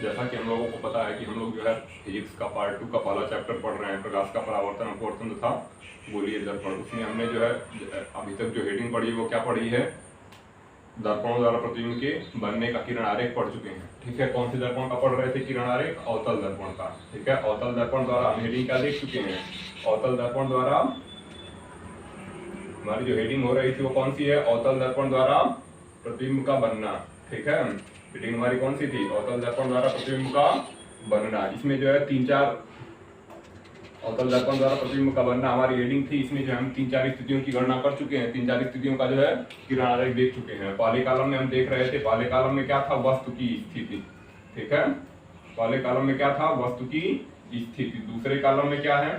जैसा कि हम लोगों को पता है कि हम लोग जो है फिजिक्स का पार्ट 2 का पहला चैप्टर पढ़ रहे हैं, प्रकाश का परावर्तन अपवर्तन तथा गोलीय दर्पण। उसमें हमने जो है अभी तक जो हेडिंग पढ़ी है वो क्या पढ़ी है, दर्पणों द्वारा प्रतिबिंब के बनने का किरण आरेख पढ़ चुके हैं। ठीक है, कौन से दर्पण का पढ़ रहे थे, किरण आरेख अवतल दर्पण का। ठीक है, अवतल दर्पण द्वारा हम हेडिंग क्या देख चुके हैं, अवतल दर्पण द्वारा हमारी जो हेडिंग हो रही थी वो कौन सी है, अवतल दर्पण द्वारा प्रतिबिंब का बनना। ठीक है, हेडिंग हमारी कौन सी थी, अवतल दर्पण द्वारा प्रतिबिंब का बनना। इसमें जो है 3-4 अवतल दर्पण द्वारा प्रतिबिंब का बनना हमारी हेडिंग थी। इसमें जो हम 3-4 स्थितियों की गणना कर चुके हैं, 3-4 स्थितियों का जो है किरण आरेख देख चुके हैं। पहले कॉलम में हम देख रहे थे, पहले कॉलम में क्या था, वस्तु की स्थिति। ठीक है, पहले कॉलम में क्या था, वस्तु की स्थिति। दूसरे कॉलम में क्या है,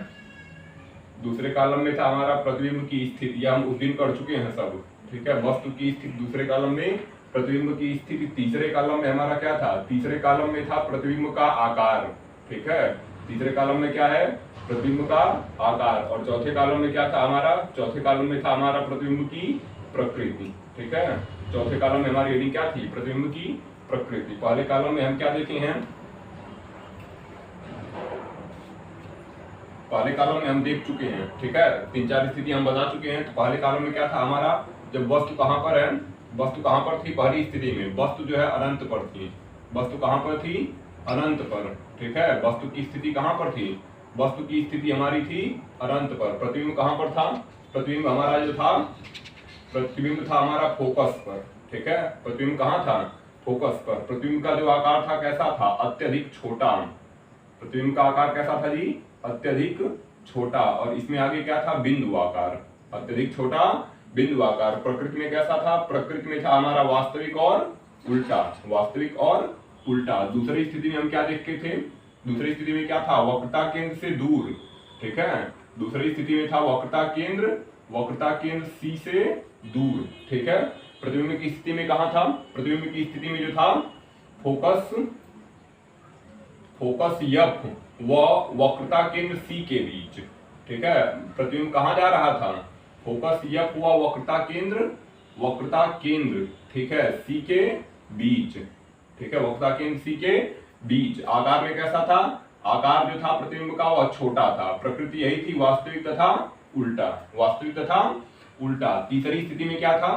दूसरे कॉलम में था हमारा प्रतिबिंब की स्थिति, हम उस दिन कर चुके हैं सब। ठीक है, वस्तु की स्थिति दूसरे कॉलम में, प्रतिबिंब की स्थिति तीसरे कॉलम में हमारा क्या था, तीसरे कॉलम में था प्रतिबिंब का आकार। ठीक है, तीसरे कॉलम में क्या है, प्रतिबिंब का आकार। और चौथे कॉलम में क्या था हमारा, चौथे कॉलम में था हमारा प्रतिबिंब की प्रकृति। ठीक है, चौथे कॉलम में हमारी हेडिंग क्या थी, प्रतिबिंब की प्रकृति। पहले कॉलम में हम क्या देखे हैं, पहले कॉलम में हम देख चुके हैं। ठीक है, 3-4 स्थिति हम बता चुके हैं। तो पहले कॉलम में क्या था हमारा, जब वस्तु कहां पर है, वस्तु कहां पर थी, पहली स्थिति में वस्तु जो है अनंत पर थी। वस्तु कहां पर थी, अनंत पर। ठीक है, वस्तु की स्थिति कहां पर थी, वस्तु की स्थिति हमारी थी अनंत पर। प्रतिबिंब कहां पर था, प्रतिबिंब हमारा जो था, प्रतिबिंब था हमारा फोकस पर। ठीक है, प्रतिबिंब कहां था, फोकस पर। प्रतिबिंब का जो आकार था कैसा था, अत्यधिक छोटा। प्रतिबिंब का आकार कैसा था जी, अत्यधिक छोटा। और इसमें आगे क्या था, बिंदु आकार, अत्यधिक छोटा बिंदु आकार। प्रकृति में कैसा था, प्रकृति में था हमारा वास्तविक और उल्टा, वास्तविक और उल्टा। दूसरी स्थिति में हम क्या देखते थे, दूसरी स्थिति में क्या था, वक्रता केंद्र से दूर। ठीक है, दूसरी स्थिति में था वक्रता केंद्र, वक्रता केंद्र सी से दूर। ठीक है, प्रतिबिंब की स्थिति में कहा था, प्रतिबिंब की स्थिति में जो था फोकस, फोकस एफ व वक्रता केंद्र सी के बीच। ठीक है, प्रतिबिंब कहां जा रहा था, फोकस एफ व वक्रता केंद्र, वक्रता केंद्र ठीक है सी के बीच। ठीक है, वक्रता केंद्र सी के बीच। आकार में कैसा था, आकार जो था प्रतिबिंब का वह छोटा था। प्रकृति यही थी, वास्तविक तथा उल्टा, वास्तविक तथा उल्टा। तीसरी स्थिति में क्या था,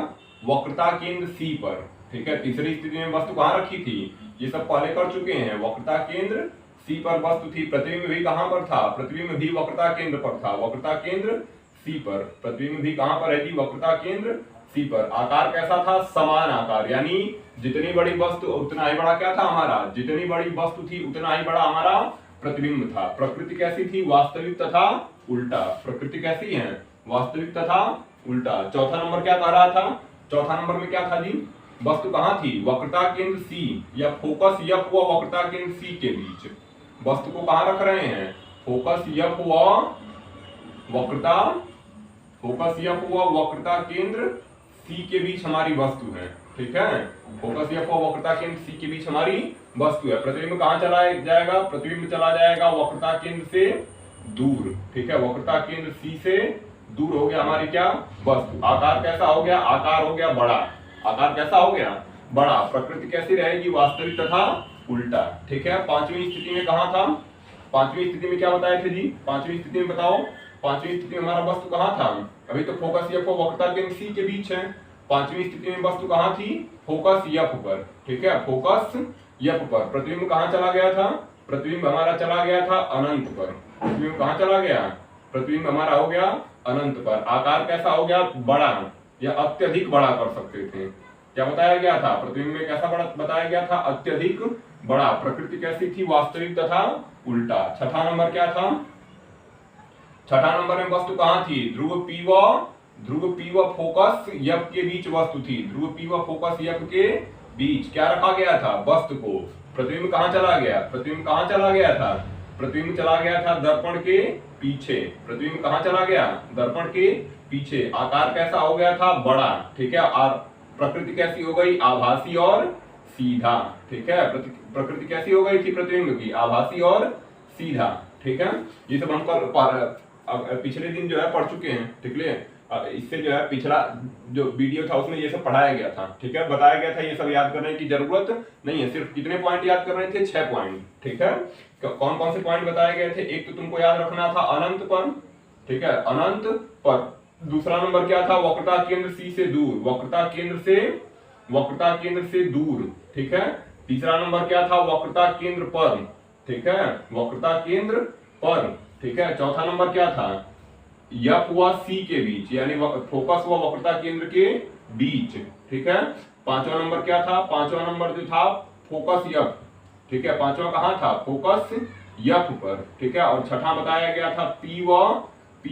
वक्रता केंद्र सी पर। ठीक है, तीसरी स्थिति में वस्तु कहां रखी थी, ये सब पहले कर चुके हैं। वक्रता केंद्र सी पर वस्तु थी, प्रतिबिंब भी कहां पर था, प्रतिबिंब भी वक्रता केंद्र पर था, वक्रता केंद्र सी पर। प्रतिबिंब भी कहां पर है जी, वक्रता केंद्र सी पर। आकार कैसा था, समान आकार, यानी जितनी बड़ी वस्तु उतना ही बड़ा क्या था हमारा, जितनी बड़ी वस्तु थी उतना ही बड़ा हमारा प्रतिबिंब था। प्रकृति कैसी थी, वास्तविक तथा उल्टा। प्रकृति कैसी है, वास्तविक तथा उल्टा। चौथा नंबर क्या कह रहा था, चौथा नंबर में क्या था जी, वस्तु कहां थी, वक्रता केंद्र सी या फोकस एफ व वक्रता केंद्र सी के बीच। वस्तु को कहां रख रहे हैं, फोकस एफ व वक्रता, फोकस एफ व वक्रता केंद्र सी के बीच हमारी वस्तु है। ठीक है, फोकस एफ व वक्रता केंद्र सी के बीच हमारी वस्तु है। प्रतिबिंब कहां चला जाएगा, प्रतिबिंब चला जाएगा वक्रता केंद्र से दूर। ठीक है, वक्रता केंद्र सी से दूर हो गया हमारी क्या, वस्तु। आकार कैसा हो गया, आकार हो गया बड़ा, आकार कैसा हो गया, बड़ा। प्रकृति कैसी रहेगी, वास्तविक तथा उल्टा। ठीक है, पांचवी स्थिति में कहा था, पांचवी स्थिति में क्या बताए थे जी, पांचवी स्थिति में बताओ, पांचवी स्थिति में हमारा वस्तु कहां था, अभी तो फोकस एफ और वक्रता केंद्र सी के बीच है। पांचवी स्थिति में वस्तु कहां थी, फोकस एफ पर। ठीक है, फोकस एफ पर। प्रतिबिंब कहां चला गया था, प्रतिबिंब हमारा चला गया था अनंत पर। प्रतिबिंब कहां चला गया, प्रतिबिंब हमारा हो गया अनंत पर। आकार कैसा हो गया, बड़ा या अत्यधिक बड़ा कर सकते थे। क्या बताया गया था, प्रतिबिंब में कैसा बड़ा बताया गया था, अत्यधिक बड़ा। प्रकृति कैसी थी, वास्तविक तथा उल्टा। छठा नंबर क्या था, छठा नंबर में वस्तु कहां थी, ध्रुव पी व, ध्रुव पी व फोकस एफ के बीच वस्तु थी। ध्रुव पी व फोकस एफ के बीच क्या रखा गया था, वस्तु को। प्रतिबिंब कहां चला गया, प्रतिबिंब कहां चला गया था, प्रतिबिंब चला गया था दर्पण के पीछे। प्रतिबिंब कहां चला गया, दर्पण के पीछे। आकार कैसा हो गया था, बड़ा। ठीक है, और प्रकृति कैसी हो गई, आभासी और सीधा। ठीक है, प्रकृति कैसी हो गई थी प्रतिबिंब की, आभासी और सीधा। ठीक है, ये सब हम कल पिछले दिन जो है पढ़ चुके हैं। ठीक है, इससे जो है पिछला जो वीडियो था उसमें ये सब पढ़ाया गया था, ठीक है, बताया गया था। ये सब याद करने की जरूरत नहीं है, सिर्फ कितने पॉइंट याद करने थे, 6 पॉइंट, ठीक है। कौन कौन से पॉइंट बताए गए थे? एक तो तुमको याद रखना था अनंत पर, ठीक है, अनंत पर। दूसरा नंबर क्या था? वक्रता केंद्र सी से दूर, वक्रता केंद्र से दूर, ठीक है। तीसरा नंबर क्या था? वक्रता केंद्र पर, ठीक है, वक्रता केंद्र पर, ठीक है। चौथा नंबर क्या था? एफ व सी के बीच, यानी फोकस व वक्रता केंद्र के बीच, ठीक है। पांचवा नंबर क्या था? पांचवा नंबर जो था फोकस एफ, ठीक है, पांचवा कहां था? फोकस एफ पर, ठीक है। और छठा बताया गया था पी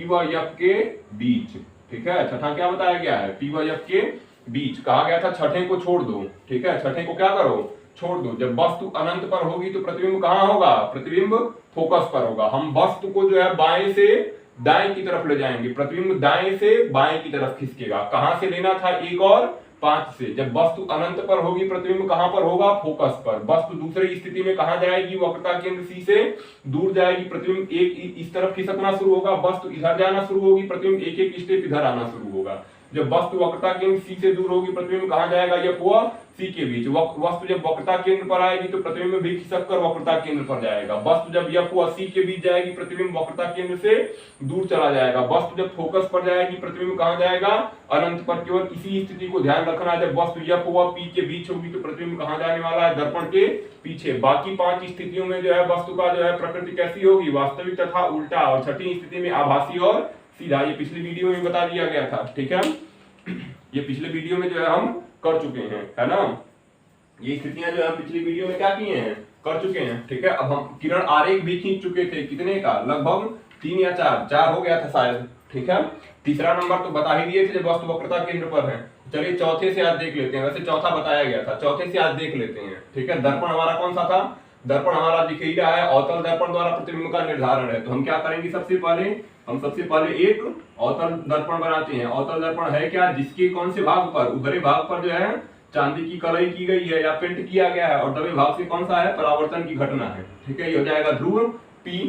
व एफ के बीच, ठीक है। छठा क्या बताया गया है? पी व एफ के बीच। कहा गया था छठे को छोड़ दो, ठीक है, छठे को क्या करो? छोड़ दो। जब वस्तु अनंत पर होगी तो प्रतिबिंब कहां होगा? प्रतिबिंब फोकस पर होगा। हम वस्तु को जो है बाएं से दाएं की तरफ ले जाएंगे, प्रतिबिंब दाएं से बाएं की तरफ खिसकेगा। कहां से लेना था? 1 और 5 से। जब वस्तु अनंत पर होगी प्रतिबिंब कहां पर होगा? फोकस पर। वस्तु दूसरी स्थिति में कहां जाएगी? वक्रता केंद्र सी से दूर जाएगी, प्रतिबिंब एक इस तरफ खिसकना शुरू होगा, वस्तु इधर जाना शुरू होगी, प्रतिबिंब एक एक स्टेप इधर आना शुरू होगा। जब वस्तु वक्रता केंद्र सी से दूर होगी प्रतिबिंब कहां जाएगा? एफ व सी के बीच। वस्तु जब वक्रता केंद्र पर आएगी तो प्रतिबिंब भी खिसक कर वक्रता केंद्र पर जाएगा। वस्तु जब एफ व सी के बीच जाएगी प्रतिबिंब वक्रता केंद्र से दूर चला जाएगा। वस्तु जब फोकस पर जाएगी प्रतिबिंब कहां जाएगा? अनंत पर। केवल इसी स्थिति को ध्यान रखना है, जब वस्तु एफ व पी के बीच होगी तो प्रतिबिंब कहां जाने वाला है? दर्पण के पीछे। बाकी 5 स्थितियों में जो है वस्तु का जो है प्रकृति कैसी होगी? वास्तविक तथा उल्टा। और छठी स्थिति में आभासी और सीधा। ये पिछली वीडियो में बता दिया गया था, ठीक है, ये पिछले वीडियो में जो है हम कर चुके हैं, है ना। ये स्थितियां जो है हम पिछली वीडियो में क्या किए हैं? कर चुके हैं, ठीक है। अब हम किरण आरेख भी खींच चुके थे, कितने का? लगभग 3 या 4 हो गया था शायद, ठीक है। तीसरा नंबर तो बता ही दिए थे जब वस्तु वक्रता केंद्र पर है। चलिए चौथे से आज देख लेते हैं। वैसे चौथा बताया गया था, चौथे से आज देख लेते हैं, ठीक है। दर्पण हमारा कौन सा था? दर्पण हमारा दिख ही रहा है, अवतल दर्पण द्वारा प्रतिबिंब का निर्धारण है। तो हम क्या करेंगे? सबसे पहले एक अवतल दर्पण बनाते हैं। अवतल दर्पण है क्या? जिसके कौन से भाग पर? ऊपरी भाग पर जो है चांदी की कलई की गई है या पेंट किया गया है, और दबे भाग से कौन सा है? परावर्तन की घटना है, ठीक है। ये हो जाएगा ध्रुव पी,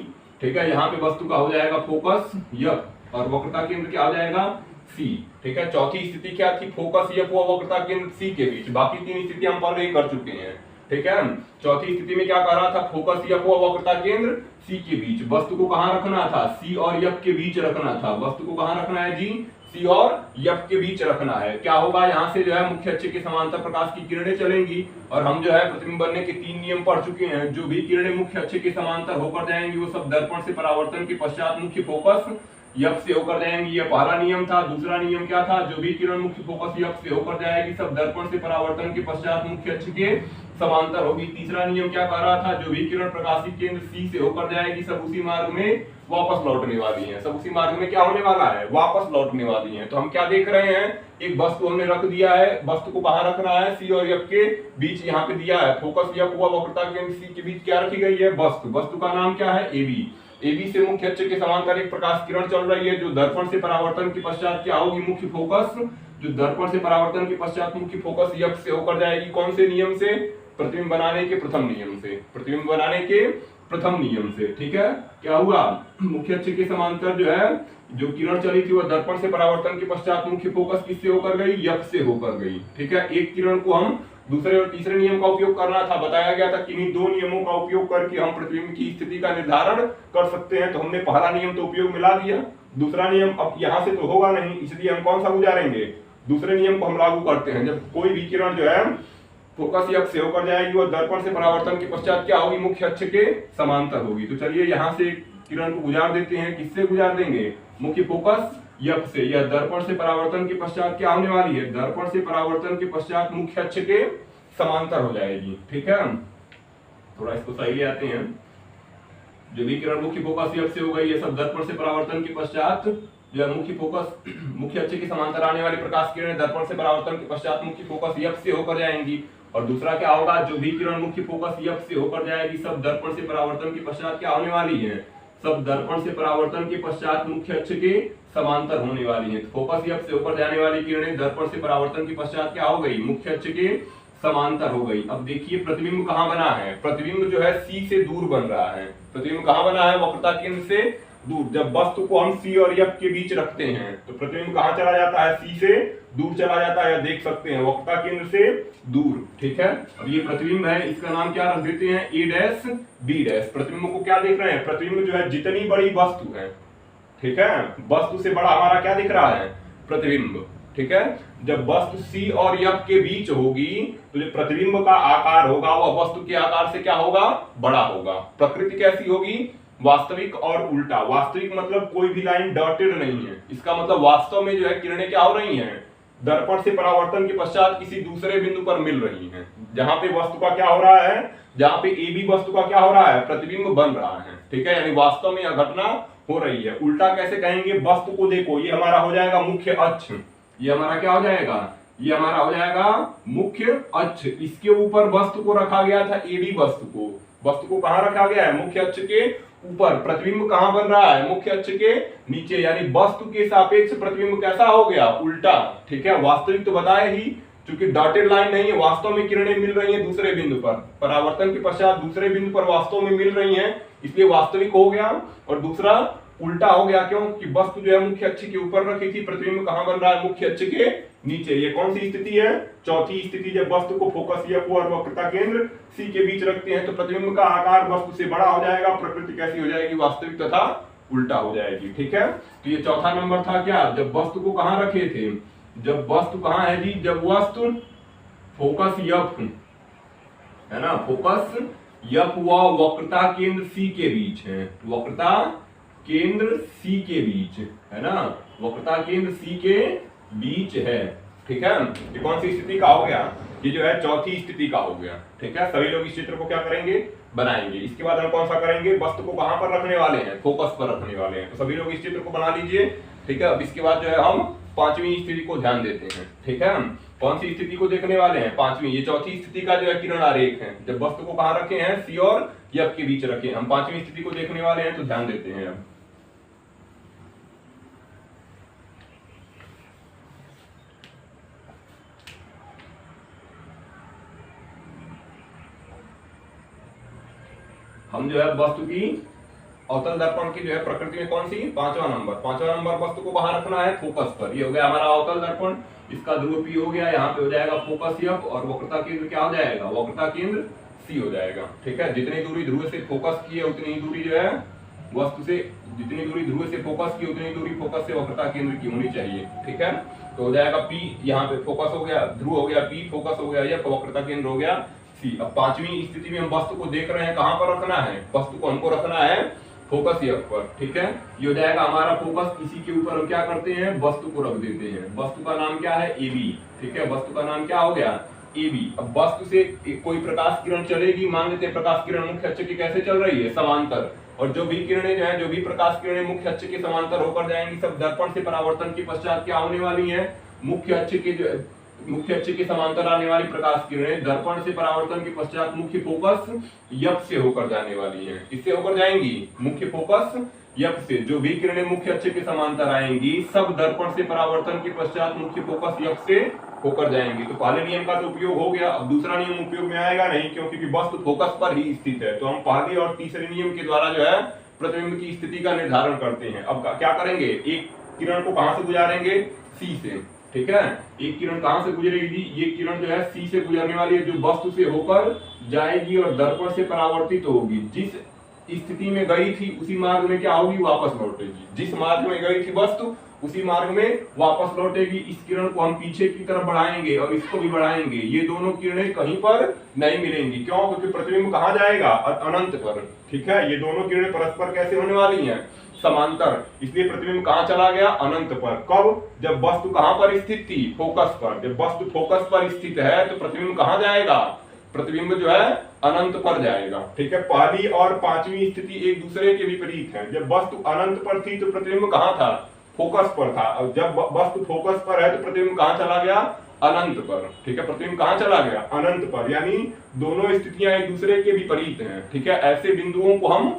ठीक है। यहाँ पे वस्तु का हो जाएगा फोकस एफ और वक्रता केंद्र क्या हो जाएगा? सी, ठीक है। चौथी स्थिति क्या थी? फोकस एफ व वक्रता केंद्र सी के बीच। बाकी 3 स्थिति हम पहले ही कर चुके हैं, ठीक है। चौथी स्थिति में क्या कर रहा था? फोकस एफ व वक्रता केंद्र सी के बीच। वस्तु को कहां रखना था? सी और एफ के बीच रखना था। वस्तु को कहां रखना है जी? सी और एफ के बीच रखना है। क्या होगा? यहाँ से जो है मुख्य अक्ष के समांतर प्रकाश की किरणें चलेंगी, और हम जो है प्रतिबिंब बनने के 3 नियम पढ़ चुके हैं। जो भी किरणें मुख्य अक्ष के समांतर होकर जाएंगी वो सब दर्पण से परावर्तन के पश्चात मुख्य फोकस एफ से होकर जाएंगी। ये पहला नियम था। दूसरा नियम क्या था? जो भी किरण मुख्य फोकस एफ से होकर जाएगी सब दर्पण से परावर्तन के पश्चात मुख्य अक्ष के समांतर होगी। तीसरा नियम क्या कह रहा था? जो भी किरण प्रकाशित केंद्र सी से होकर जाएगी सब उसी मार्ग में वापस लौटने वाली है। सब उसी मार्ग में क्या होने वाला है? वापस लौटने वाली है। तो हम क्या देख रहे हैं? एक वस्तु हमने रख दिया है, वस्तु को कहां रखना है? सी और एफ के बीच यहाँ पे दिया है। फोकस एफ व वक्रता केंद्र सी के बीच क्या रखी गई है? वस्तु। वस्तु का नाम क्या है? एबी। एबी से मुख्य अक्ष के समांतर एक प्रकाश किरण चल रही है जो दर्पण से परावर्तन के पश्चात क्या होगी? मुख्य फोकस। जो दर्पण से परावर्तन के पश्चात मुख्य फोकस एफ से होकर जाएगी। कौन से नियम से? प्रतिबिंब बनाने के प्रथम नियम से। प्रतिबिंब बनाने के प्रथम नियम से, ठीक है। क्या हुआ? मुख्य अक्ष के समांतर जो है जो किरण चली थी वह दर्पण से परावर्तन के पश्चात मुख्य फोकस किससे होकर गई? एफ से होकर गई, ठीक है। एक किरण को हम दूसरे और तीसरे नियम का उपयोग करना था। बताया गया था कि इन्हीं 2 नियमों का उपयोग करके हम प्रतिबिंब की स्थिति का निर्धारण कर सकते हैं। तो हमने पहला नियम तो उपयोग में ला दिया, दूसरा नियम अब यहाँ से तो होगा नहीं, इसलिए हम कौन सा गुजारेंगे? दूसरे नियम को हम लागू करते हैं। जब कोई भी किरण जो है फोकस एफ से होकर जाएगी और दर्पण से परावर्तन के पश्चात क्या होगी? मुख्य अक्ष के समांतर होगी। तो चलिए यहाँ से किरण को गुजार देते हैं। किससे गुजार देंगे? मुख्य फोकस एफ से। यह दर्पण से परावर्तन के पश्चात क्या होने वाली है? दर्पण से परावर्तन के पश्चात मुख्य अक्ष के समांतर हो जाएगी, ठीक है। थोड़ा इसको सही ले आते हैं। जो भी किरण मुख्य फोकस एफ से हो गई, ये सब दर्पण से परावर्तन के पश्चात जो मुख्य फोकस मुख्य अक्ष के समांतर आने वाली प्रकाश किरणें दर्पण से परावर्तन के पश्चात मुख्य फोकस एफ से होकर जाएंगी। और दूसरा क्या होगा? जो भी किरण मुख्य फोकस एफ से होकर जाएगी सब दर्पण से परावर्तन के पश्चात क्या होने वाली है? सब दर्पण से परावर्तन के पश्चात मुख्य अक्ष के समांतर होने वाली है। फोकस एफ से होकर जाने वाली किरणें दर्पण से परावर्तन के पश्चात क्या हो गई? मुख्य अक्ष के समांतर हो गई। अब देखिए प्रतिबिंब कहाँ बना है? प्रतिबिंब जो है सी से दूर बन रहा है। प्रतिबिंब कहाँ बना है? वक्रता केंद्र से दूर। जब वस्तु को हम सी और एफ के बीच रखते हैं तो प्रतिबिंब कहाँ चला जाता है, सी से दूर चला जाता है, देख सकते हैं वक्रता केंद्र से दूर। ठीक है, अब ये प्रतिबिंब है, इसका नाम क्या रख देते हैं, ए डैश बी डैश। प्रतिबिंब को क्या देख रहे हैं, प्रतिबिंब जो है जितनी बड़ी वस्तु है, ठीक है, वस्तु से बड़ा हमारा क्या दिख रहा है, प्रतिबिंब। ठीक है, जब वस्तु सी और एफ के बीच होगी तो जो प्रतिबिंब का आकार होगा वह वस्तु के आकार से क्या होगा, बड़ा होगा। प्रकृति कैसी होगी, वास्तविक और उल्टा। वास्तविक मतलब कोई भी लाइन डॉटेड नहीं है, इसका मतलब वास्तव में जो है किरणें क्या हो रही हैं, दर्पण से परावर्तन के पश्चात किसी दूसरे बिंदु पर मिल रही हैं। जहां पे वस्तु का क्या हो रहा है, जहां पे ए बी वस्तु का क्या हो रहा है, प्रतिबिंब बन रहा है। ठीक है, यानी वास्तव में यह घटना हो रही है। उल्टा कैसे कहेंगे, वस्तु को देखो, ये हमारा हो जाएगा मुख्य अक्ष, ये हमारा क्या हो जाएगा, ये हमारा हो जाएगा मुख्य अक्ष। इसके ऊपर वस्तु को रखा गया था, एडी वस्तु को कहां रखा गया है, मुख्य अक्ष के ऊपर। प्रतिबिंब कहां बन रहा है, मुख्य अक्ष के नीचे, यानी वस्तु के सापेक्ष प्रतिबिंब कैसा हो गया, उल्टा। ठीक है, वास्तविक तो बताए ही, क्योंकि डॉटेड लाइन नहीं है, वास्तव में किरणें मिल रही हैं दूसरे बिंदु पर, परावर्तन के पश्चात दूसरे बिंदु पर वास्तव में मिल रही हैं, इसलिए वास्तविक हो गया। और दूसरा उल्टा हो गया, क्यों कि वस्तु जो है मुख्य अक्ष के ऊपर रखी थी, प्रतिबिंब कहां बन रहा है, मुख्य अक्ष के नीचे। ये कौन सी स्थिति है, चौथी स्थिति। जब वस्तु को फोकस एफ और वक्रता केंद्र सी के बीच रखते हैं तो प्रतिबिंब का आकार वस्तु से बड़ा हो जाएगा, प्रकृति कैसी हो जाएगी, वास्तविक तथा उल्टा हो जाएगी। ठीक है, तो ये चौथा नंबर था क्या, जब वस्तु को कहां रखे थे, जब वस्तु कहां है जी, जब वस्तु फोकस एफ है ना, फोकस एफ व वक्रता केंद्र सी के बीच है, वक्रता केंद्र सी के बीच है ना, वक्रता केंद्र सी के बीच है। ठीक है, ये कौन सी स्थिति का हो गया, ये जो है चौथी स्थिति का हो गया। ठीक है, सभी लोग इस चित्र को क्या करेंगे, बनाएंगे। इसके बाद हम कौन सा करेंगे, वस्तु को कहां पर रखने वाले हैं, फोकस पर रखने वाले हैं। तो सभी लोग इस चित्र को बना लीजिए। ठीक है, अब इसके बाद जो है हम पांचवी स्थिति को ध्यान देते हैं। ठीक है, कौन सी स्थिति को देखने वाले हैं, पांचवी। ये चौथी स्थिति का जो है किरण आरेख है, जब वस्तु को कहां रखे हैं, सी और एफ के बीच रखे। हम पांचवी स्थिति को देखने वाले हैं, तो ध्यान देते हैं। अब हम जो है वस्तु की अवतल दर्पण की जो है प्रकृति में कौन सी, पांचवा नंबर वस्तु को कहां रखना है, फोकस पर। ये हो गया हमारा अवतल दर्पण, इसका ध्रुव पी हो गया, यहाँ पे हो जाएगा फोकस एफ और वक्रता केंद्र क्या हो जाएगा, वक्रता केंद्र सी हो जाएगा। ठीक है, जितनी दूरी ध्रुव से फोकस की है उतनी ही दूरी जो है वस्तु से, जितनी दूरी ध्रुव से फोकस की उतनी दूरी फोकस से वक्रता केंद्र की होनी चाहिए। ठीक है, तो हो जाएगा पी, यहाँ पे फोकस हो गया, ध्रुव हो गया पी, फोकस हो गया एफ, वक्रता केंद्र हो गया सी। अब पांचवी स्थिति में हम वस्तु को देख रहे हैं, कहां पर रखना है, वस्तु को हमको रखना है फोकस एफ पर। ठीक है, ये हो जाएगा हमारा फोकस, इसी के ऊपर हम क्या करते हैं, वस्तु को रख देते हैं। वस्तु का नाम क्या है, ए बी। ठीक है, वस्तु का नाम क्या हो गया, ए बी। अब वस्तु से कोई प्रकाश किरण चलेगी, मान लेते हैं प्रकाश किरण मुख्य अक्ष की कैसे चल रही है, समांतर, और जो भी किरणें जो है, जो भी प्रकाश किरणें मुख्य अक्ष के समांतर होकर जाएंगी, सब दर्पण से परावर्तन के पश्चात क्या होने वाली है, मुख्य अक्ष के जो मुख्य अक्ष के समांतर आने वाली प्रकाश किरणें दर्पण से परावर्तन के पश्चात मुख्य फोकस एफ से होकर जाने वाली हैं। किससे होकर जाएंगी, मुख्य फोकस एफ से। जो भी किरणें मुख्य अक्ष के समांतर आएंगी सब दर्पण से परावर्तन के पश्चात मुख्य फोकस एफ से होकर जाएंगी। तो पहले नियम का तो उपयोग हो गया, अब दूसरा नियम उपयोग में आएगा नहीं, क्योंकि वस्तु फोकस पर ही स्थित है। तो हम पहले और तीसरे नियम के द्वारा जो है प्रतिबिंब की स्थिति का निर्धारण करते हैं। अब क्या करेंगे, एक किरण को कहां से गुजारेंगे, सी से। ठीक है, एक किरण कहां से गुजरेगी, ये किरण जो है सी से गुजरने वाली है, जो वस्तु से होकर जाएगी और दर्पण से परावर्तित होगी। जिस स्थिति में गई थी उसी मार्ग में क्या होगी, वापस लौटेगी। जिस मार्ग में गई थी वस्तु उसी मार्ग में वापस लौटेगी। इस किरण को हम पीछे की तरफ बढ़ाएंगे और इसको भी बढ़ाएंगे, ये दोनों किरणें कहीं पर नहीं मिलेंगी। क्यों, क्योंकि प्रतिबिंब कहां जाएगा, अनंत पर। ठीक है, ये दोनों किरणें परस्पर कैसे होने वाली हैं, समांतर, इसलिए प्रतिबिंब कहां चला गया, अनंत पर। कब, जब वस्तु कहां पर स्थित थी, फोकस पर। जब वस्तु फोकस पर स्थित है तो प्रतिबिंब कहां जाएगा, प्रतिबिंब जो है अनंत पर जाएगा। ठीक है, पहली और पांचवी स्थिति एक दूसरे के विपरीत है। जब वस्तु अनंत पर थी तो प्रतिबिंब कहां था, फोकस पर था, और जब वस्तु फोकस पर है तो प्रतिबिंब कहां चला गया, अनंत पर। ठीक है, प्रतिबिंब कहां चला गया, अनंत पर, यानी दोनों स्थितियां एक दूसरे के विपरीत हैं। ठीक है, ऐसे बिंदुओं को हम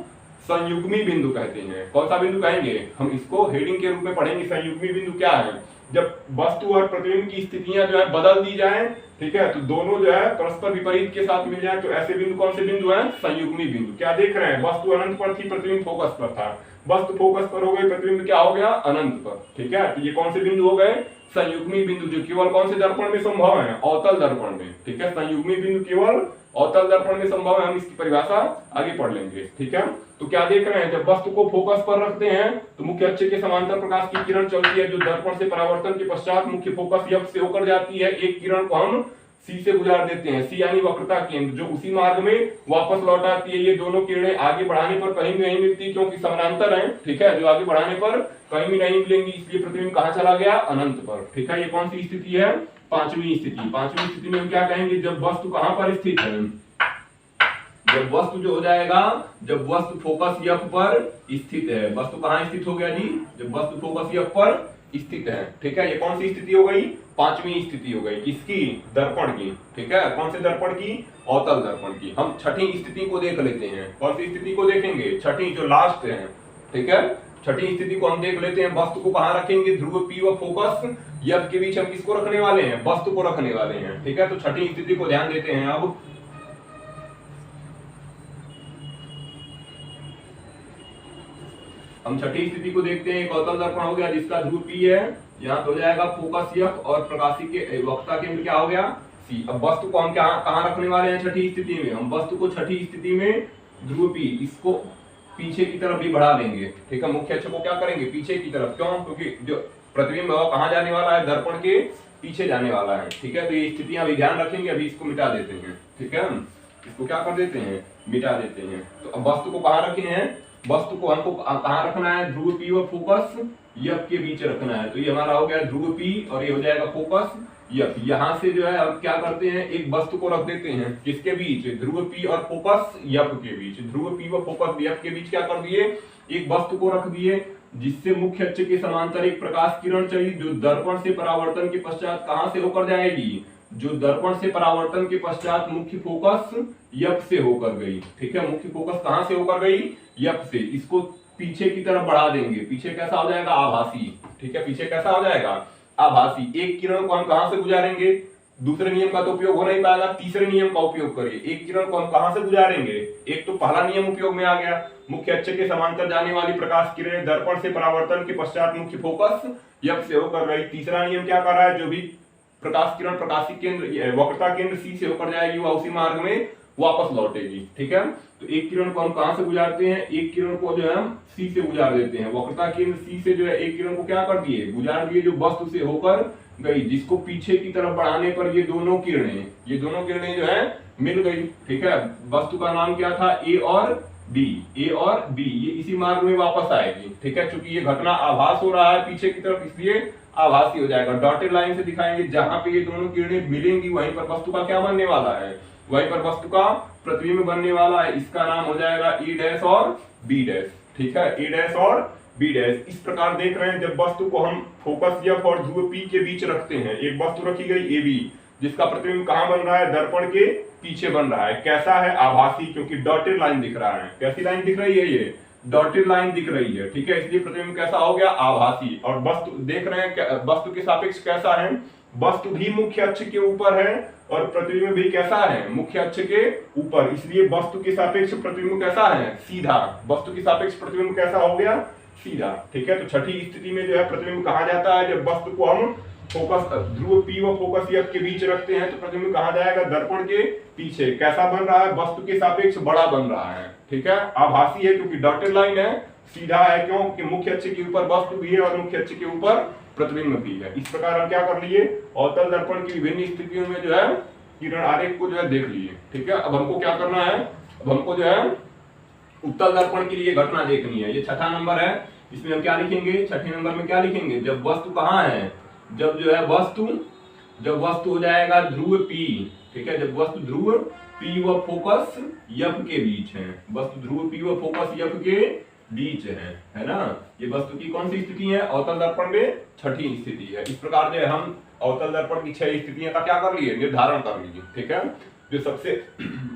संयुग्मी बिंदु कहते हैं। कौन सा बिंदु कहेंगे, हम इसको हेडिंग के रूप में पढ़ेंगे। संयुग्मी बिंदु क्या है, जब वस्तु और प्रतिबिंब की स्थितियां जो है बदल दी जाए, ठीक है, तो दोनों जो है परस्पर विपरीत के साथ मिल जाए, तो ऐसे बिंदु कौन से बिंदु हैं? संयुग्मी बिंदु। क्या देख रहे हैं? वस्तु अनंत पर थी, प्रतिबिंब फोकस पर था, वस्तु फोकस पर हो गई, प्रतिबिंब क्या हो गया? अनंत पर, ठीक है। तो ये कौन से बिंदु हो गए? संयुग्मी बिंदु, जो केवल कौन से दर्पण में संभव है? अवतल दर्पण में, ठीक है। संयुग्मी बिंदु केवल अवतल दर्पण में संभव है, हम इसकी परिभाषा आगे पढ़ लेंगे, ठीक है। तो क्या देख रहे हैं? जब वस्तु को फोकस पर रखते हैं तो मुख्य अक्ष के समांतर प्रकाश की किरण चलती है, जो दर्पण से परावर्तन के पश्चात मुख्य फोकस एफ से होकर जाती है। एक किरण को हम सी से गुजार देते हैं, सी यानी वक्रता केंद्र, जो उसी मार्ग में वापस लौट आती है। ये दोनों किरणें आगे बढ़ाने पर कहीं भी नहीं मिलती, क्योंकि समानांतर हैं, ठीक है। जो आगे बढ़ाने पर कहीं भी नहीं मिलेंगी, इसलिए प्रतिबिंब कहां चला गया? अनंत पर, ठीक है। ये कौन सी स्थिति है? पांचवी स्थिति। पांचवी स्थिति में हम क्या कहेंगे? जब वस्तु कहां पर स्थित है? जब वस्तु जो हो जाएगा, जब वस्तु फोकस एफ पर स्थित है। वस्तु कहां स्थित हो गया जी? जब वस्तु फोकस एफ पर स्थित है, ठीक है। ये कौन सी स्थिति हो गई? पांचवी स्थिति हो गई। किसकी? दर्पण की, ठीक है। कौन से दर्पण की? अवतल दर्पण की। हम छठी स्थिति को देख लेते हैं। कौन सी स्थिति को देखेंगे? छठी, जो लास्ट है, ठीक है। छठी स्थिति को हम देख लेते हैं। वस्तु को कहां रखेंगे? ध्रुव पी व फोकस एफ के बीच हम किसको रखने वाले हैं? वस्तु को रखने वाले हैं, ठीक है। तो छठी स्थिति को ध्यान देते हैं। अब हम छठी स्थिति को देखते हैं। एक अवतल दर्पण हो गया जिसका ध्रुव पी है, यहाँ तो हो जाएगा फोकस एफ और प्रकाशी के वक्रता केंद्र क्या हो गया? सी। अब वस्तु को हम कहां रखने वाले हैं? छठी स्थिति में। हम वस्तु को छठी स्थिति में ध्रुव पी, इसको पीछे की तरफ भी बढ़ा देंगे, ठीक है। मुख्य अक्ष को क्या करेंगे? पीछे की तरफ। क्यों? क्योंकि जो प्रतिबिंब कहां जाने वाला है? दर्पण के पीछे जाने वाला है, ठीक है। तो ये स्थितियां अभी ध्यान रखेंगे। अभी इसको मिटा देते हैं, ठीक है। इसको क्या कर देते हैं? मिटा देते हैं। तो अब वस्तु को कहां रखे हैं? वस्तु को हमको कहां रखना है? ध्रुव पी और फोकस एफ के बीच रखना है। तो ये हमारा हो गया ध्रुव पी और ये हो जाएगा फोकस एफ। यहां से जो है हम क्या करते हैं? एक वस्तु को रख देते हैं किसके बीच? ध्रुव पी और फोकस एफ के बीच। ध्रुव पी व फोकस एफ के बीच क्या कर दिए? एक वस्तु को रख दिए, जिससे मुख्य अक्ष के समांतर एक प्रकाश किरण चली, जो दर्पण से परावर्तन के पश्चात कहां से होकर जाएगी? जो दर्पण से परावर्तन के पश्चात मुख्य फोकस एफ से होकर गई, ठीक है। मुख्य फोकस कहां से होकर गई? एफ से। इसको पीछे की तरफ बढ़ा देंगे। पीछे कैसा हो जाएगा? आभासी, ठीक है। पीछे कैसा हो जाएगा? आभासी। एक किरण को हम कहां से गुजारेंगे? दूसरे नियम का तो उपयोग हो नहीं पाएगा, तीसरे नियम का उपयोग करिए। एक किरण को हम कहां से गुजारेंगे? एक तो पहला नियम उपयोग में आ गया, मुख्य अक्ष के समांतर जाने वाली प्रकाश किरणें दर्पण से परावर्तन के पश्चात मुख्य फोकस एफ से होकर गई। तीसरा नियम क्या कर रहा है? जो भी प्रकाश किरण प्रकाशी केंद्र वक्रता केंद्र सी से होकर जाएगी, वह उसी मार्ग में वापस लौटेगी, ठीक है। तो एक किरण को हम कहां से गुजारते हैं? एक किरण को जो है हम सी से गुजार देते हैं। वक्रता केंद्र सी से जो है एक किरण को क्या कर दिए? गुजार दिए, जो वस्तु से होकर गई, जिसको पीछे की तरफ बढ़ाने पर ये दोनों किरणें जो है मिल गई, ठीक है। वस्तु का नाम क्या था? ए और बी। ए और बी ये इसी मार्ग में वापस आएगी, ठीक है। चूंकि ये घटना आभास हो रहा है पीछे की तरफ, इसलिए आभासी हो जाएगा। डॉटेड लाइन से दिखाएंगे, जहां पे ये दोनों किरणें मिलेंगी वहीं पर वस्तु का क्या बनने वाला है? वहीं पर वस्तु का प्रतिबिंब बनने वाला है। इसका नाम हो जाएगा ए डैश और बी डैश, ठीक है। ए डैश और बी डैश। इस प्रकार देख रहे हैं, जब वस्तु को हम फोकस एफ और ध्रुव पी के बीच रखते हैं, एक वस्तु रखी गई ए बी, जिसका प्रतिबिंब कहां बन रहा है? दर्पण के पीछे बन रहा है। कैसा है? आभासी, क्योंकि डॉटेड लाइन दिख रहा है। कैसी लाइन दिख रही है? ये डॉटेड लाइन दिख रही है, ठीक है। इसलिए प्रतिबिंब कैसा हो गया? आभासी। और वस्तु देख रहे हैं, वस्तु के सापेक्ष कैसा है? वस्तु भी मुख्य अक्ष के ऊपर है और प्रतिबिंब भी कैसा है? मुख्य अक्ष के ऊपर। इसलिए वस्तु के सापेक्ष प्रतिबिंब कैसा है? सीधा। वस्तु के सापेक्ष प्रतिबिंब कैसा हो गया? सीधा, ठीक है। तो छठी स्थिति में जो है प्रतिबिंब कहा जाता है, जब वस्तु को हम फोकस ध्रुव पी व फोकस एफ के बीच रखते हैं, तो प्रतिबिंब कहा जाएगा? दर्पण के पीछे। कैसा बन रहा है? वस्तु के सापेक्ष बड़ा बन रहा है, ठीक है। आभासी है क्योंकि डॉटेड लाइन है। सीधा है क्यों? कि मुख्य अक्ष के ऊपर वस्तु भी है और मुख्य अक्ष के ऊपर प्रतिबिंब भी है। इस प्रकार हम क्या कर लिए? अवतल दर्पण की विभिन्न स्थितियों में जो है किरण आरेख को जो है देख लिए, ठीक है। अब हमको क्या करना है? अब हमको जो है उत्तल दर्पण के लिए घटना देखनी है। ये छठा नंबर है, इसमें हम क्या लिखेंगे? छठे नंबर में क्या लिखेंगे? जब वस्तु कहाँ है? जब जो है जब वस्तु हो जाएगा ध्रुव पी, ठीक है। जब वस्तु ध्रुव पी व फोकस एफ के बीच है, वस्तु ध्रुव पी व फोकस एफ के बीच है ना। ये वस्तु की कौन सी स्थिति है? अवतल दर्पण में छठी स्थिति है। इस प्रकार जो है हम अवतल दर्पण की 6 स्थितियों का क्या कर लिए? निर्धारण कर लीजिए, ठीक है। जो सबसे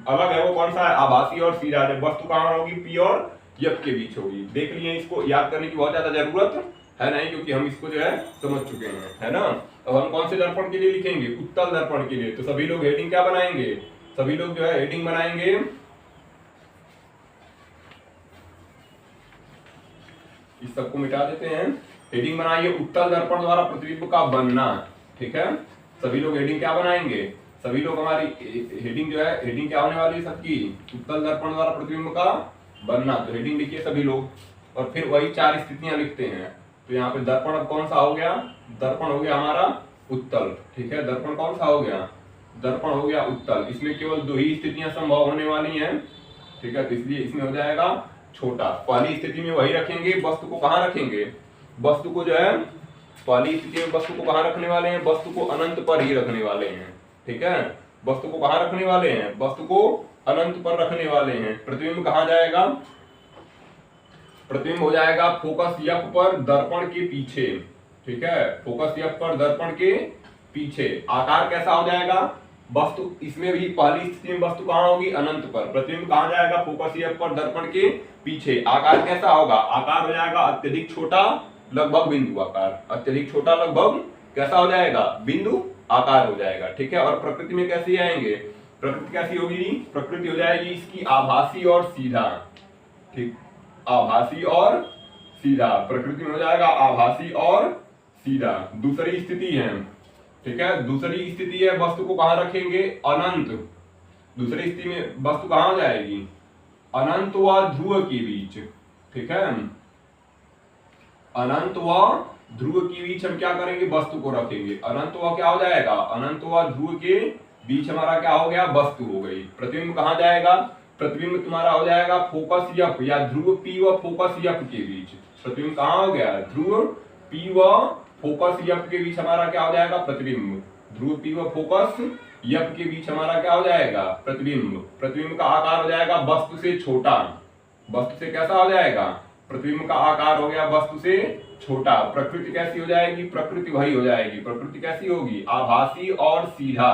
अलग है वो कौन सा है? आभासी और सीधा। जब वस्तु कहां होगी? पी और एफ के बीच होगी। देख लिए, इसको याद करने की बहुत ज्यादा जरूरत है नहीं, क्योंकि हम इसको जो है समझ चुके हैं, है ना। अब हम कौन से दर्पण के लिए लिखेंगे, उत्तल दर्पण के लिए। तो सभी लोग हेडिंग क्या बनाएंगे, सभी लोग जो है हेडिंग बनाएंगे, इस सबको मिटा देते हैं। हेडिंग बनाइए, उत्तल दर्पण द्वारा प्रतिबिंब का बनना। ठीक है, सभी लोग हेडिंग क्या बनाएंगे, सभी लोग हमारी हेडिंग जो है, हेडिंग क्या होने वाली है सबकी, उत्तल दर्पण द्वारा प्रतिबिंब का बनना। तो हेडिंग लिखिए सभी लोग, और फिर वही 4 स्थितियां लिखते हैं। तो यहाँ पे दर्पण अब कौन सा हो गया, दर्पण हो गया हमारा उत्तल। ठीक है, दर्पण कौन सा हो गया, दर्पण हो गया उत्तल। इसमें केवल 2 ही स्थितियां संभव होने वाली हैं। ठीक है, तो इसलिए इसमें हो जाएगा छोटा। पहली स्थिति में वही रखेंगे, वस्तु को कहाँ रखेंगे, वस्तु को जो है पहली स्थिति में वस्तु को कहाँ रखने वाले हैं, वस्तु को अनंत पर ही रखने वाले हैं। ठीक है, वस्तु को कहाँ रखने वाले हैं, वस्तु को अनंत पर रखने वाले हैं। प्रतिबिंब कहाँ जाएगा, प्रतिबिंब हो जाएगा फोकस F पर दर्पण के पीछे। ठीक है, फोकस F पर दर्पण के पीछे। आकार कैसा हो जाएगा, वस्तु इसमें भी पहली स्थिति में वस्तु कहाँ होगी, अनंत पर। प्रतिबिंब कहाँ जाएगा, फोकस F पर दर्पण के पीछे। आकार कैसा होगा, आकार हो जाएगा अत्यधिक छोटा लगभग बिंदु आकार। अत्यधिक छोटा लगभग कैसा हो जाएगा, बिंदु आकार हो जाएगा। ठीक है, और प्रकृति में कैसे आएंगे, प्रकृति कैसी होगी, प्रकृति हो जाएगी इसकी आभासी और सीधा। ठीक, आभासी और सीधा, प्रकृति में हो जाएगा आभासी और सीधा। दूसरी स्थिति है, ठीक है, दूसरी स्थिति है वस्तु को कहां रखेंगे, अनंत। दूसरी स्थिति में वस्तु कहां हो जाएगी, अनंत व ध्रुव के बीच। ठीक है, अनंत व ध्रुव के बीच हम क्या करेंगे, वस्तु को रखेंगे। अनंत व क्या हो जाएगा, अनंत व ध्रुव के बीच हमारा क्या हो गया, वस्तु हो गई। प्रतिबिंब कहां जाएगा, प्रतिबिंब तुम्हारा हो जाएगा फोकस F या ध्रुव P व फोकस F के बीच। प्रतिबिंब कहां हो गया, ध्रुव P व फोकस F के बीच हमारा क्या हो जाएगा, प्रतिबिंब। ध्रुव P व फोकस F के बीच हमारा क्या हो जाएगा, प्रतिबिंब। प्रतिबिंब का आकार हो जाएगा वस्तु से छोटा। वस्तु से कैसा हो जाएगा, प्रतिबिंब का आकार हो गया वस्तु से छोटा। प्रकृति कैसी हो जाएगी, प्रकृति वही हो जाएगी। प्रकृति कैसी होगी, आभासी और सीधा।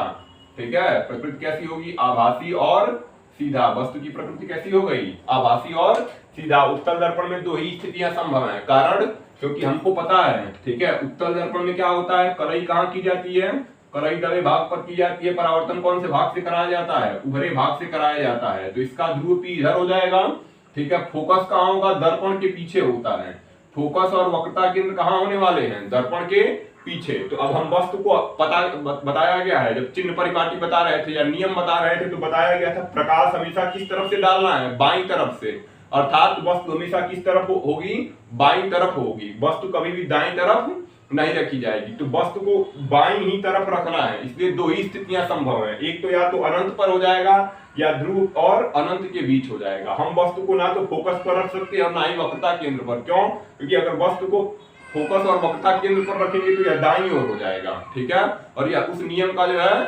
ठीक है, प्रकृति कैसी होगी, आभासी और सीधा। वस्तु की प्रकृति कैसी हो गई, आभासी और सीधा। उत्तल दर्पण में 2 ही स्थितियां संभव है, कारण क्योंकि हमको पता है। ठीक है, उत्तल दर्पण में क्या होता है, कलई कहाँ की जाती है, कलई दबे भाग पर की जाती है। परावर्तन कौन से भाग से कराया जाता है, उभरे भाग से कराया जाता है। तो इसका ध्रुव P इधर हो जाएगा। ठीक है, फोकस कहाँ होगा, दर्पण के पीछे होता है। फोकस और वक्रता केंद्र कहाँ होने वाले हैं, दर्पण के पीछे। तो अब हम वस्तु को बताया गया है, जब चिन्ह परिपाटी बता रहे थे या नियम बता रहे थे तो बताया गया था प्रकाश हमेशा किस तरफ से डालना है, बाईं तरफ से। अर्थात वस्तु हमेशा किस तरफ होगी, बाईं तरफ होगी। वस्तु कभी भी दाईं तरफ नहीं रखी जाएगी। तो वस्तु को बाईं ही तरफ रखना है, इसलिए 2 ही स्थितियां संभव है। एक तो या तो अनंत पर हो जाएगा या ध्रुव और अनंत के बीच हो जाएगा। हम वस्तु को ना तो फोकस पर रख सकते हैं और ना ही वक्रता केंद्र पर। क्यों, क्योंकि अगर वस्तु को फोकस और वक्रता केंद्र पर रखेंगे तो यह दाईं ओर हो जाएगा। ठीक है, और यह उस नियम का जो है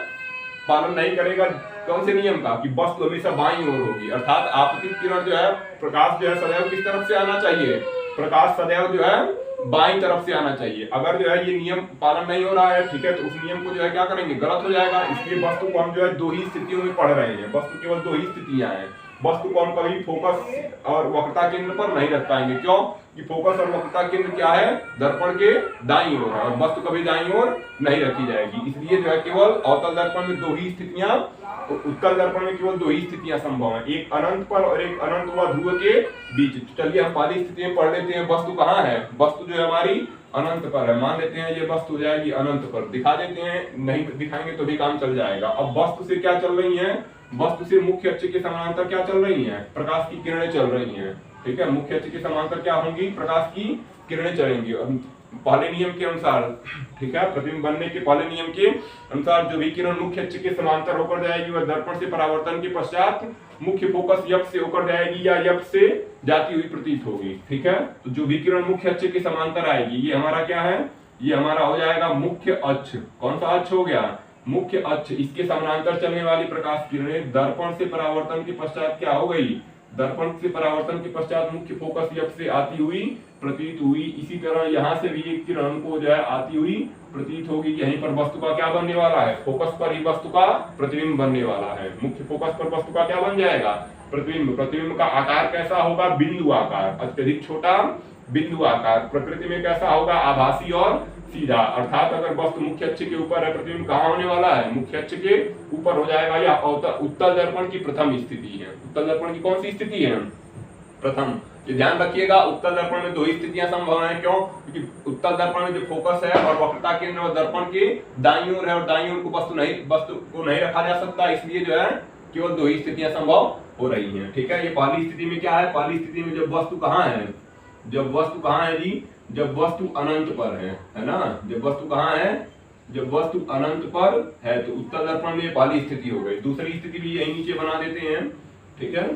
पालन नहीं करेगा। कौन से नियम का, कि वस्तु हमेशा बाईं ओर होगी। अर्थात आपतित किरण जो है, प्रकाश जो है सदैव किस तरफ से आना चाहिए, प्रकाश सदैव जो है बाईं तरफ से आना चाहिए। अगर जो है ये नियम पालन नहीं हो रहा है, ठीक है, तो उस नियम को जो है क्या करेंगे, गलत हो जाएगा। इसलिए वस्तु को हम जो है 2 ही स्थितियों में पढ़ रहे हैं। वस्तु केवल 2 ही स्थितियां हैं। वस्तु को हम कभी फोकस और वक्रता केंद्र पर नहीं रख पाएंगे। क्यों, कि फोकस और वक्रता केंद्र क्या है, दर्पण के दाईं ओर है, और वस्तु कभी दाईं ओर नहीं रखी जाएगी। इसलिए जो है केवल अवतल दर्पण में 2 ही स्थितियां, उत्तल दर्पण में केवल 2 ही स्थितियां संभव है, एक अनंत पर और एक अनंत व ध्रुव के बीच। चलिए हम पहली स्थिति में पढ़ लेते हैं। वस्तु कहाँ है, वस्तु जो है हमारी अनंत पर है। मान लेते हैं ये वस्तु हो जाएगी अनंत पर, दिखा देते हैं, नहीं दिखाएंगे तो भी काम चल जाएगा। अब वस्तु से क्या चल रही है, वस्तु से मुख्य अक्ष के समानांतर क्या चल रही है, प्रकाश की किरणें चल रही हैं। ठीक है, मुख्य अक्ष के समानांतर क्या होंगी, प्रकाश की किरणें चलेंगी। और पहले नियम के अनुसार, ठीक है, प्रतिबिंब बनने के पहले नियम के अनुसार जो भी किरण मुख्य अक्ष के समांतर होकर जाएगी वह दर्पण से परावर्तन के पश्चात मुख्य फोकस F से होकर जाएगी या F से जाती हुई प्रतीत होगी। ठीक है, तो जो भी किरण मुख्य अक्ष के समांतर आएगी, ये हमारा क्या है, ये हमारा हो जाएगा मुख्य अक्ष। कौन सा अक्ष हो गया, मुख्य अक्ष। इसके समानांतर चलने वाली प्रकाश किरणें दर्पण से परावर्तन के पश्चात क्या हो गई, दर्पण से परावर्तन के पश्चात मुख्य फोकस F से आती हुई प्रतीत हुई। इसी तरह यहाँ से भी एक किरण को जो है आती हुई प्रतीत होगी। यहीं पर वस्तु का क्या बनने वाला है, फोकस पर ही वस्तु का प्रतिबिंब बनने वाला है। मुख्य फोकस पर वस्तु का क्या बन जाएगा, प्रतिबिंब, प्रतिबिंब का आकार कैसा होगा? बिंदु आकार, अत्यधिक छोटा बिंदु आकार। प्रकृति में कैसा होगा? आभासी और सीधा। अर्थात अगर वस्तु मुख्य अक्ष के ऊपर है, प्रतिबिंब कहाँ होने वाला है? मुख्य अक्ष के ऊपर हो जाएगा। या उत्तल दर्पण की प्रथम स्थिति है। उत्तल दर्पण की कौन सी स्थिति है? प्रथम। ये ध्यान रखिएगा, उत्तल दर्पण में दो ही स्थितियां संभव हैं। क्यों? क्योंकि उत्तल दर्पण में जो फोकस है और वक्रता केंद्र और दर्पण के दाईं ओर है और दाईं ओर को वस्तु को नहीं रखा जा सकता, इसलिए जो है केवल दो ही स्थितियां संभव हो रही हैं। ठीक है, ये पहली स्थिति में क्या है? पहली स्थिति में जब वस्तु कहाँ है? जब वस्तु कहाँ है जी? जब वस्तु अनंत पर है ना? जब वस्तु कहाँ है? जब वस्तु अनंत पर है, तो उत्तल दर्पण में पहली स्थिति हो गई। दूसरी स्थिति भी यही नीचे बना देते हैं। ठीक है,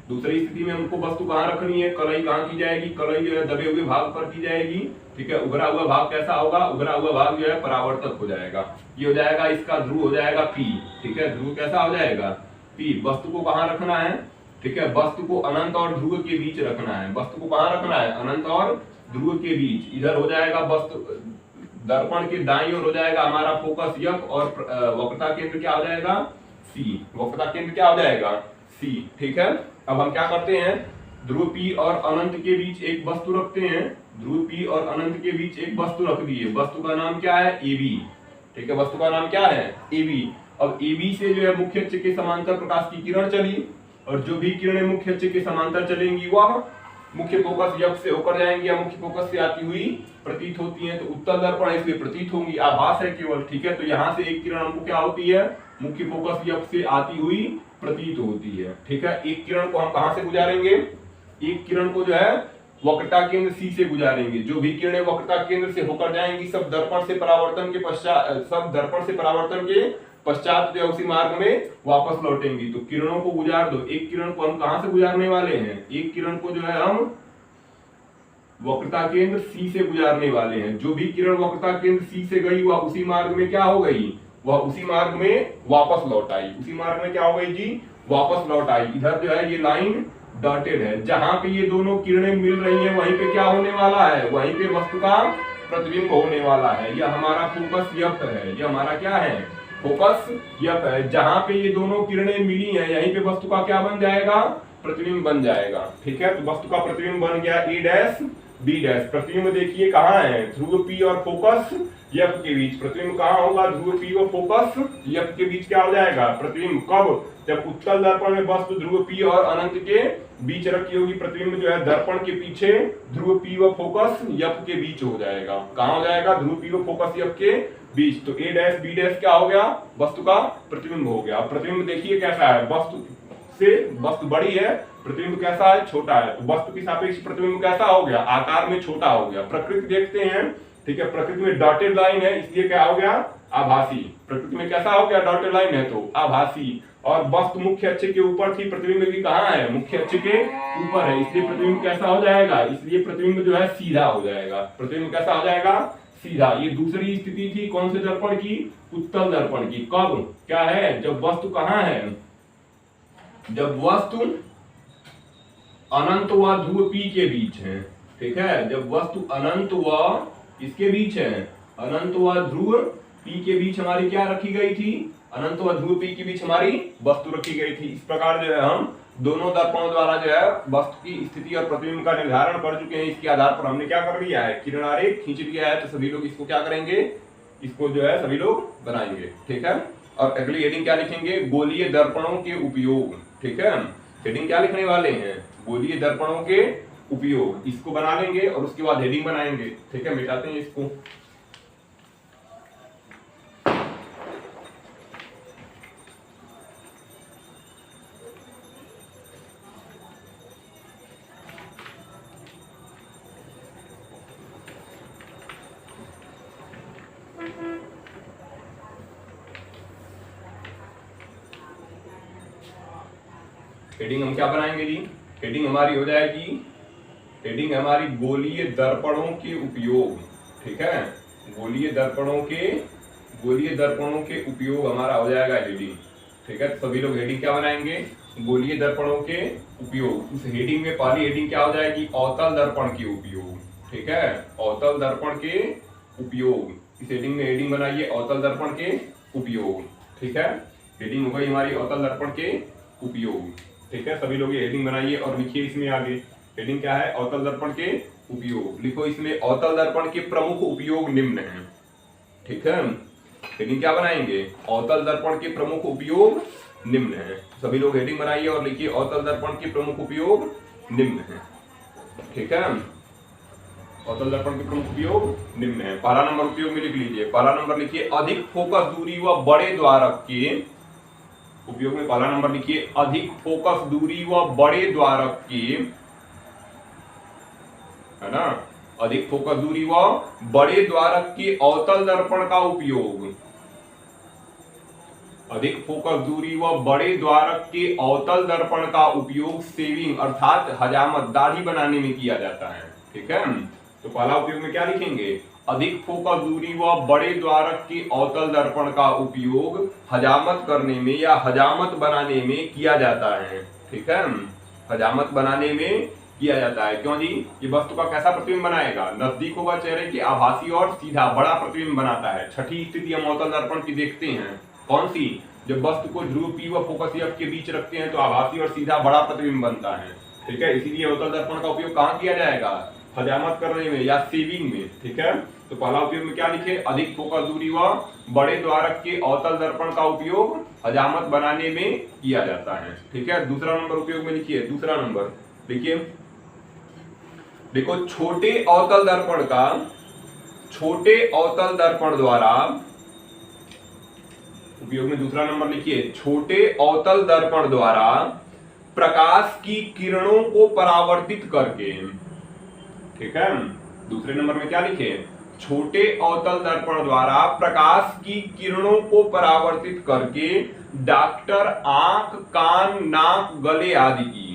दूसरी स्थिति में हमको वस्तु कहाँ रखनी है? कलई कहाँ की जाएगी? कलई जो है दबे हुए भाग पर की जाएगी। ठीक है, उभरा हुआ भाग कैसा होगा? उभरा हुआ भाग जो है परावर्तक हो जाएगा। ये हो जाएगा, इसका ध्रुव हो जाएगा P। ठीक है, ध्रुव कैसा हो जाएगा? P। वस्तु को कहाँ रखना है? ठीक है, वस्तु को अनंत और ध्रुव के बीच रखना है। वस्तु को कहाँ रखना है? अनंत और ध्रुव के बीच। इधर हो जाएगा वस्तु, दर्पण के दाईं ओर हो जाएगा हमारा फोकस F और वक्रता केंद्र क्या हो जाएगा? C। वक्रता केंद्र क्या हो जाएगा? C। ठीक है, अब हम क्या करते हैं? ध्रुव P और अनंत के बीच एक वस्तु रखते हैं। ध्रुव P और अनंत के बीच एक वस्तु रख दी है। वस्तु का नाम क्या है? AB। ठीक है, वस्तु का नाम क्या है? AB। अब AB से जो है मुख्य अक्ष के समांतर प्रकाश की किरण चली, और जो भी किरणें मुख्य अक्ष के समांतर चलेंगी वह मुख्य फोकस F से होकर जाएंगी या मुख्य फोकस से आती हुई प्रतीत होती हैं। तो उत्तल दर्पण है इसलिए प्रतीत होंगी, आभास है केवल। ठीक है, तो यहाँ से एक किरण हमको क्या होती है? मुख्य फोकस F से आती हुई प्रतीत होती है। ठीक है, एक किरण को हम कहाँ से गुजारेंगे? एक किरण को जो है वक्रता केंद्र C से गुजारेंगे। जो भी किरणें वक्रता केंद्र से होकर जाएंगी सब दर्पण से परावर्तन के पश्चात जो उसी मार्ग में वापस लौटेंगी। तो किरणों को गुजार दो। एक किरण को हम कहां से गुजारने वाले हैं? एक किरण को जो है हम वक्रता केंद्र C से गुजारने वाले हैं। जो भी किरण वक्रता केंद्र C से गई वह उसी मार्ग में क्या हो गई? वह उसी मार्ग में वापस लौट आई। उसी मार्ग में क्या हो गई जी? वापस लौट आई। इधर जो है ये लाइन डॉटेड है। जहां पे ये दोनों किरणें मिल रही हैं वहीं पे क्या होने वाला है? वहीं पे वस्तु का प्रतिबिंब होने वाला है। यह हमारा फोकस F है। यह हमारा क्या है? फोकस F है। जहां पे ये दोनों किरणें मिली हैं यहीं पे वस्तु का क्या बन जाएगा? प्रतिबिंब बन जाएगा। ठीक है, तो वस्तु का प्रतिबिंब बन गया A डैश B डैश। प्रतिबिंब देखिए कहाँ है? ध्रुव P और फोकस F के बीच। प्रतिबिंब कहाँ होगा? ध्रुव P और फोकस F के बीच क्या हो जाएगा? प्रतिबिंब। कब? जब उत्तल दर्पण में वस्तु ध्रुव P और अनंत के बीच रखी होगी। प्रतिबिंब जो है दर्पण के पीछे ध्रुव P व फोकस F के बीच हो जाएगा। कहाँ हो जाएगा? ध्रुव P व फोकस F के बीच। तो A डैश B डैश क्या हो गया? वस्तु का प्रतिबिंब हो गया। प्रतिबिंब देखिए कैसा है? वस्तु से वस्तु बड़ी है, प्रतिबिंब कैसा है? छोटा है। तो वस्तु के सापेक्ष प्रतिबिंब कैसा हो गया? आकार में छोटा हो गया। प्रकृति देखते हैं। ठीक है, प्रकृति में डॉटेड लाइन है इसलिए क्या हो गया? आभासी। प्रकृति में कैसा हो गया? डॉटेड लाइन है तो आभासी। और वस्तु मुख्य अक्ष के ऊपर थी, प्रतिबिंब भी कहाँ है? मुख्य अक्ष के ऊपर है, इसलिए प्रतिबिंब कैसा हो जाएगा? इसलिए प्रतिबिंब जो है सीधा हो जाएगा। प्रतिबिंब कैसा हो जाएगा? सीधा। ये दूसरी स्थिति थी कौन से दर्पण की? उत्तल दर्पण की। कब? क्या है? जब वस्तु कहाँ है? जब वस्तु अनंत व ध्रुव P के बीच है। ठीक है, जब वस्तु अनंत व इसके बीच है, अनंत व ध्रुव P के बीच हमारी क्या रखी गई थी? अनंत व ध्रुव P के बीच हमारी वस्तु रखी गई थी। इस प्रकार जो है हम दोनों दर्पणों द्वारा जो है वस्तु की स्थिति और प्रतिबिंब का निर्धारण कर चुके हैं। इसके आधार पर हमने क्या कर लिया है? किरण आरेख खींच लिया है। तो सभी लोग इसको क्या करेंगे? इसको जो है सभी लोग बनाएंगे। ठीक है, और अगली हेडिंग क्या लिखेंगे? गोलीय दर्पणों के उपयोग। ठीक है, हेडिंग क्या लिखने वाले हैं? गोलीय दर्पणों के उपयोग। इसको बना लेंगे और उसके बाद हेडिंग बनाएंगे। ठीक है, मिटाते हैं इसको। हेडिंग हम क्या बनाएंगे जी? हेडिंग हमारी हो जाएगी, हेडिंग हमारी गोलीय दर्पणों के उपयोग। ठीक है, गोलीय दर्पणों के उपयोग हमारा हो जाएगा हेडिंग। ठीक है, तो सभी लोग हेडिंग क्या बनाएंगे? गोलीय दर्पणों के उपयोग। उस हेडिंग में पहली हेडिंग क्या हो जाएगी? अवतल दर्पण के उपयोग। ठीक है, अवतल दर्पण के उपयोग। इस हेडिंग में हेडिंग बनाइए अवतल दर्पण के उपयोग। ठीक है, हेडिंग हो गई हमारी अवतल दर्पण के उपयोग। ठीक है, सभी लोग ये हेडिंग बनाइए और लिखिए इसमें आगे। हेडिंग क्या है? अवतल दर्पण के उपयोग। लिखो इसमें अवतल दर्पण के प्रमुख उपयोग निम्न हैं। ठीक है, हेडिंग क्या बनाएंगे? अवतल दर्पण के प्रमुख उपयोग निम्न है। सभी लोग हेडिंग बनाइए और लिखिए अवतल दर्पण के प्रमुख उपयोग निम्न है। ठीक है, अवतल दर्पण के प्रमुख उपयोग निम्न है। पहला नंबर उपयोग में लिख लीजिए। पहला नंबर लिखिए अधिक फोकस दूरी व बड़े द्वारक के उपयोग में। पहला नंबर लिखिए अधिक फोकस दूरी व बड़े द्वारक के, है ना, अधिक फोकस दूरी व बड़े द्वारक के अवतल दर्पण का उपयोग। अधिक फोकस दूरी व बड़े द्वारक के अवतल दर्पण का उपयोग सेविंग अर्थात हजामत, दाढ़ी बनाने में किया जाता है। ठीक है, तो पहला उपयोग में क्या लिखेंगे? अधिक फोकस दूरी व बड़े द्वारक के अवतल दर्पण का उपयोग हजामत करने में या हजामत बनाने में किया जाता है। ठीक है, हजामत बनाने में किया जाता है। क्यों जी? ये वस्तु का कैसा प्रतिबिंब बनाएगा? नजदीक होगा चेहरे के, आभासी और सीधा बड़ा प्रतिबिंब बनाता है। छठी स्थिति हम अवतल दर्पण की देखते हैं, कौन सी? जब वस्तु को ध्रुव P व फोकस F के बीच रखते हैं तो आभासी और सीधा बड़ा प्रतिबिंब बनता है। ठीक है, इसीलिए अवतल दर्पण का उपयोग कहाँ किया जाएगा? हजामत करने में या सेविंग में। ठीक है, तो पहला उपयोग में क्या लिखे? अधिक फोकस दूरी व बड़े द्वारक के अवतल दर्पण का उपयोग हजामत बनाने में किया जाता है। ठीक है, दूसरा नंबर उपयोग में लिखिए। दूसरा नंबर लिखिए, देखो छोटे अवतल दर्पण का, छोटे अवतल दर्पण द्वारा उपयोग में दूसरा नंबर लिखिए, छोटे अवतल दर्पण द्वारा प्रकाश की किरणों को परावर्तित करके। ठीक है, दूसरे नंबर में क्या लिखे? छोटे अवतल दर्पण द्वारा प्रकाश की किरणों को परावर्तित करके डॉक्टर आंख, कान, नाक, गले आदि की।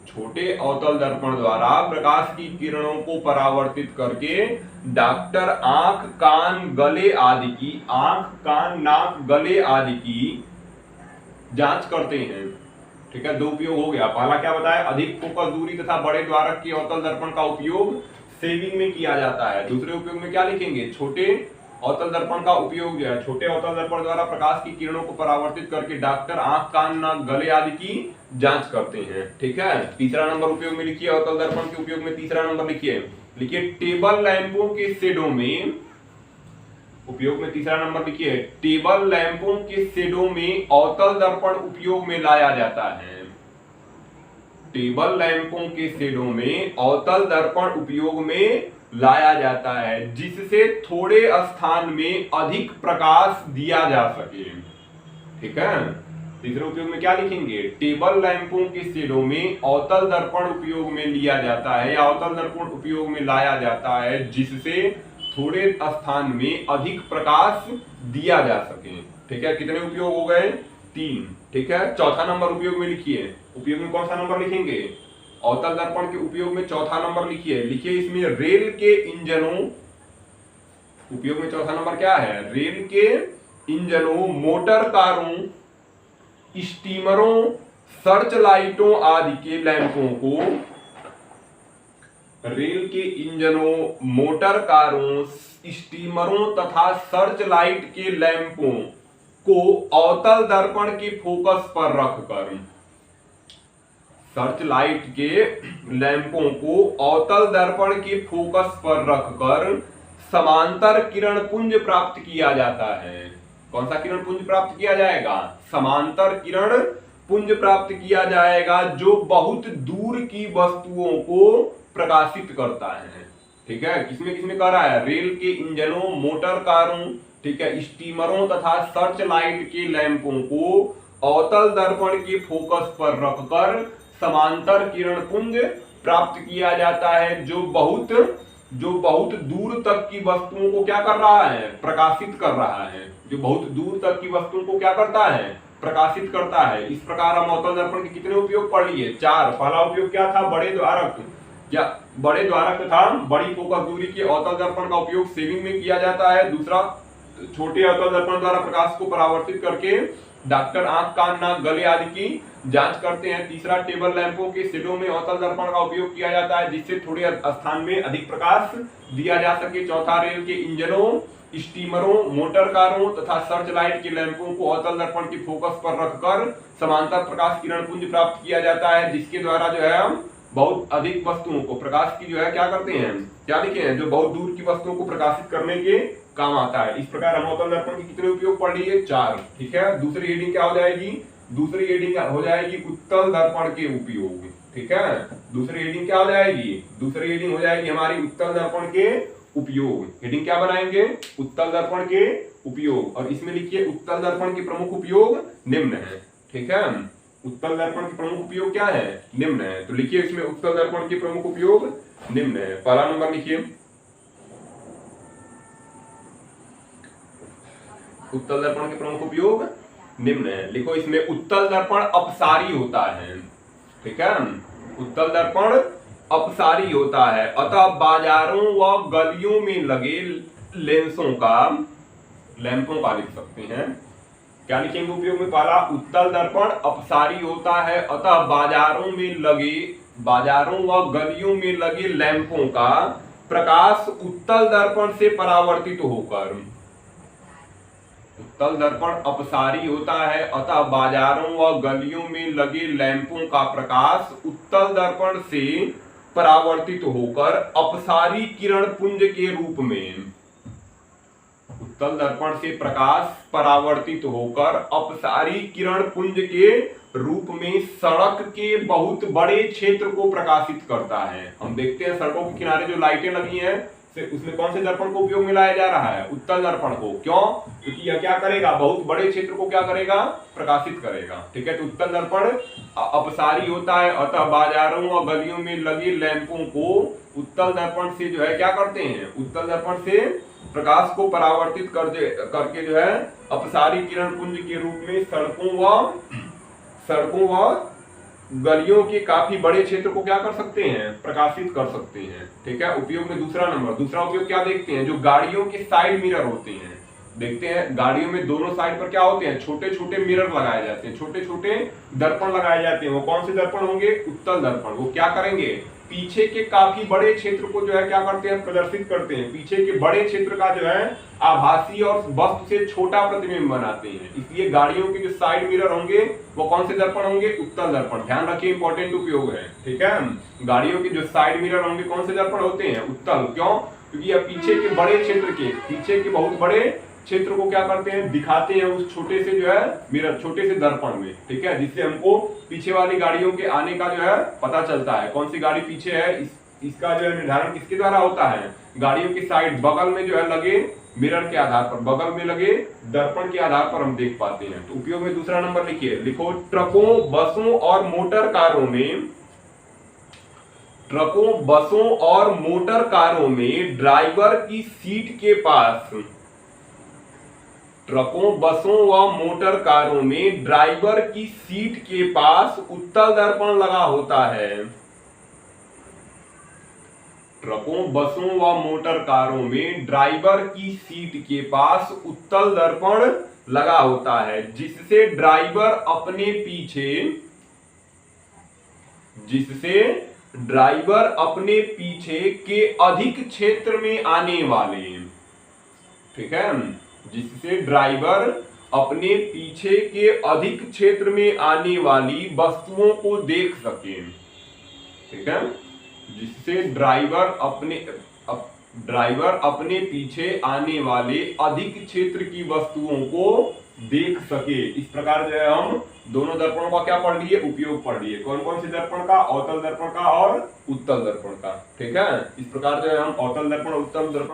छोटे अवतल दर्पण द्वारा प्रकाश की किरणों को परावर्तित करके डॉक्टर आंख, कान, गले आदि की, आंख, कान, नाक, गले आदि की जांच करते हैं। ठीक है, दो उपयोग हो गया। पहला क्या बताया? अधिक फोकस दूरी तथा बड़े द्वारक के अवतल दर्पण का उपयोग सेविंग में किया जाता है। दूसरे उपयोग में क्या लिखेंगे? छोटे अवतल दर्पण का उपयोग जो है, छोटे अवतल दर्पण द्वारा प्रकाश की किरणों को परावर्तित करके डॉक्टर आंख, कान, नाक, गले आदि की जांच करते हैं। ठीक है, तीसरा नंबर उपयोग में लिखिए। अवतल दर्पण के उपयोग में तीसरा नंबर लिखिए, लिखिए टेबल लैंपों के शेडो में। उपयोग में तीसरा नंबर लिखिए, टेबल लैंपों के शेडो में अवतल दर्पण उपयोग में लाया जाता है। टेबल लैंपों के शेडो में अवतल दर्पण उपयोग में लाया जाता है, जिससे थोड़े स्थान में अधिक प्रकाश दिया जा सके। ठीक है, तीसरे उपयोग में क्या लिखेंगे? टेबल लैंपों के शेडो में अवतल दर्पण उपयोग में लिया जाता है या अवतल दर्पण उपयोग में लाया जाता है, जिससे थोड़े स्थान में अधिक प्रकाश दिया जा सके। ठीक है, कितने उपयोग हो गए? 3। ठीक है, चौथा नंबर उपयोग में लिखिए। उपयोग में कौन सा नंबर लिखेंगे? अवतल दर्पण के उपयोग में चौथा नंबर लिखिए। लिखिए इसमें रेल के इंजनों, उपयोग में चौथा नंबर क्या है? रेल के इंजनों, मोटर कारों, स्टीमरों, सर्च लाइटों आदि के लैंपों को, रेल के इंजनों, मोटर कारों, स्टीमरों तथा सर्च लाइट के लैंपों को अवतल दर्पण के फोकस पर रखकर, सर्च लाइट के लैंपों को अवतल दर्पण के फोकस पर रखकर समांतर किरण पुंज प्राप्त किया जाता है। कौन सा किरण पुंज प्राप्त किया जाएगा? समांतर किरण पुंज प्राप्त किया जाएगा, जो बहुत दूर की वस्तुओं को प्रकाशित करता है। ठीक है, किसमें किसमें कर रहा है? रेल के इंजनों, मोटर कारों, ठीक है, स्टीमरों तथा सर्च लाइट के लैंपों को अवतल दर्पण के फोकस पर रखकर समांतर किरण पुंज प्राप्त किया जाता है, जो बहुत दूर तक की वस्तुओं को क्या कर रहा है? प्रकाशित कर रहा है। जो बहुत दूर तक की वस्तुओं को क्या करता है? प्रकाशित करता है। इस प्रकार हम अवतल दर्पण के कितने उपयोग पढ़ लिए? 4। पहला उपयोग क्या था? बड़े द्वारक या बड़े द्वारक तथा बड़ी फोकस दूरी के अवतल दर्पण का उपयोग सेविंग में किया जाता है। दूसरा, छोटे अवतल दर्पण द्वारा प्रकाश को परावर्तित करके डॉक्टर आंख, कान, नाक, गले आदि की जांच करते हैं। तीसरा, टेबल लैंपों के शेडो में अवतल दर्पण का उपयोग किया जाता है, जिससे थोड़े स्थान में अधिक प्रकाश दिया जा सके। चौथा, रेल के इंजनों, स्टीमरों, मोटर कारों तथा सर्च लाइट के लैंपों को अवतल दर्पण के फोकस पर रखकर समांतर प्रकाश किरण पुंज प्राप्त किया जाता है, जिसके द्वारा जो है हम बहुत अधिक वस्तुओं को प्रकाश की जो है क्या करते हैं, क्या लिखे हैं, जो बहुत दूर की वस्तुओं को प्रकाशित करने के काम आता है। इस प्रकार हम अवतल दर्पण के कितने उपयोग पढ़ लिए, 4। ठीक है, दूसरी हेडिंग क्या हो जाएगी, दूसरी हेडिंग हो जाएगी उत्तल दर्पण के उपयोग। ठीक है, दूसरी हेडिंग क्या हो जाएगी, दूसरी हेडिंग हो जाएगी हमारी उत्तल दर्पण के उपयोग। हेडिंग क्या बनाएंगे, उत्तल दर्पण के उपयोग, और इसमें लिखिए उत्तल दर्पण के प्रमुख उपयोग निम्न है। ठीक है, उत्तल दर्पण के प्रमुख उपयोग क्या है, निम्न है। तो लिखिए इसमें उत्तल दर्पण के प्रमुख उपयोग निम्न है। पहला नंबर लिखिए, उत्तल दर्पण के प्रमुख उपयोग निम्न है। लिखो इसमें उत्तल दर्पण अपसारी होता है। ठीक है, उत्तल दर्पण अपसारी होता है, अतः बाजारों व गलियों में लगे लेंसों का, लैंपों का लिख सकते हैं। क्या लिखेंगे उपयोग में, पहला उत्तल दर्पण अपसारी होता है, अतः बाजारों में लगे, बाजारों व गलियों में लगे लैंपों का प्रकाश उत्तल दर्पण से परावर्तित होकर, उत्तल दर्पण अपसारी होता है, अतः बाजारों व गलियों में लगे लैंपों का प्रकाश उत्तल दर्पण से परावर्तित होकर अपसारी किरण पुंज के रूप में, उत्तल दर्पण से प्रकाश परावर्तित होकर अपसारी किरण पुंज के रूप में सड़क के बहुत बड़े क्षेत्र को प्रकाशित करता है। हम देखते हैं सड़कों के किनारे जो लाइटें लगी हैं, उसमें कौन से दर्पण को उपयोग में लाया जा रहा है, उत्तल दर्पण को। क्यों, क्योंकि यह क्या करेगा, बहुत बड़े क्षेत्र को क्या करेगा, प्रकाशित करेगा। ठीक है, तो उत्तल दर्पण अपसारी होता है, अतः बाजारों व गलियों में लगे लैंपों को उत्तल दर्पण से जो है क्या करते हैं, उत्तल दर्पण से प्रकाश को परावर्तित करके जो है अपसारी किरण पुंज के रूप में सड़कों व गलियों के काफी बड़े क्षेत्र को क्या कर सकते हैं, प्रकाशित कर सकते हैं। ठीक है, उपयोग में दूसरा नंबर, दूसरा उपयोग क्या देखते हैं, जो गाड़ियों के साइड मिरर होते हैं, देखते हैं गाड़ियों में दोनों साइड पर क्या होते हैं, छोटे छोटे मिरर लगाए जाते हैं, छोटे छोटे दर्पण लगाए जाते हैं। वो कौन से दर्पण होंगे, उत्तल दर्पण। वो क्या करेंगे, पीछे के काफी बड़े क्षेत्र को जो है क्या करते हैं, प्रदर्शित करते हैं। पीछे के बड़े क्षेत्र का जो है आभासी और वस्तु से छोटा प्रतिबिंब बनाते हैं। इसलिए गाड़ियों के जो साइड मिरर होंगे वो कौन से दर्पण होंगे, उत्तल दर्पण। ध्यान रखिए, इंपॉर्टेंट उपयोग है। ठीक है, गाड़ियों के जो साइड मिरर होंगे कौन से दर्पण होते हैं, उत्तल। क्यों, क्योंकि यह पीछे के बड़े क्षेत्र के, पीछे के बहुत बड़े क्षेत्र को क्या करते हैं, दिखाते हैं उस छोटे से जो है मिरर, छोटे से दर्पण में। ठीक है, जिससे हमको पीछे वाली गाड़ियों के आने का जो है पता चलता है, कौन सी गाड़ी पीछे है। इसका जो है निर्धारण किसके द्वारा होता है, गाड़ियों की साइड बगल में जो है लगे मिरर के आधार पर, बगल में लगे दर्पण के आधार पर हम देख पाते हैं। तो उपयोग में दूसरा नंबर लिखिए, लिखो ट्रकों, बसों और मोटर कारों में, ट्रकों, बसों और मोटर कारों में ड्राइवर की सीट के पास, ट्रकों, बसों व मोटर कारों में ड्राइवर की सीट के पास उत्तल दर्पण लगा होता है। ट्रकों, बसों व मोटर कारों में ड्राइवर की सीट के पास उत्तल दर्पण लगा होता है, जिससे ड्राइवर अपने पीछे के अधिक क्षेत्र में आने वाले, ठीक है, जिससे ड्राइवर अपने पीछे के अधिक क्षेत्र में आने वाली वस्तुओं को देख सके। ठीक है, जिससे ड्राइवर अपने पीछे आने वाले अधिक क्षेत्र की वस्तुओं को देख सके। इस प्रकार जो है हम दोनों दर्पणों का क्या पढ़ लिए, उपयोग पढ़ लिए। कौन कौन से दर्पण का, अवतल दर्पण का और उत्तल दर्पण का। ठीक है, इस प्रकार जो है हम अवतल दर्पण, उत्तल दर्पण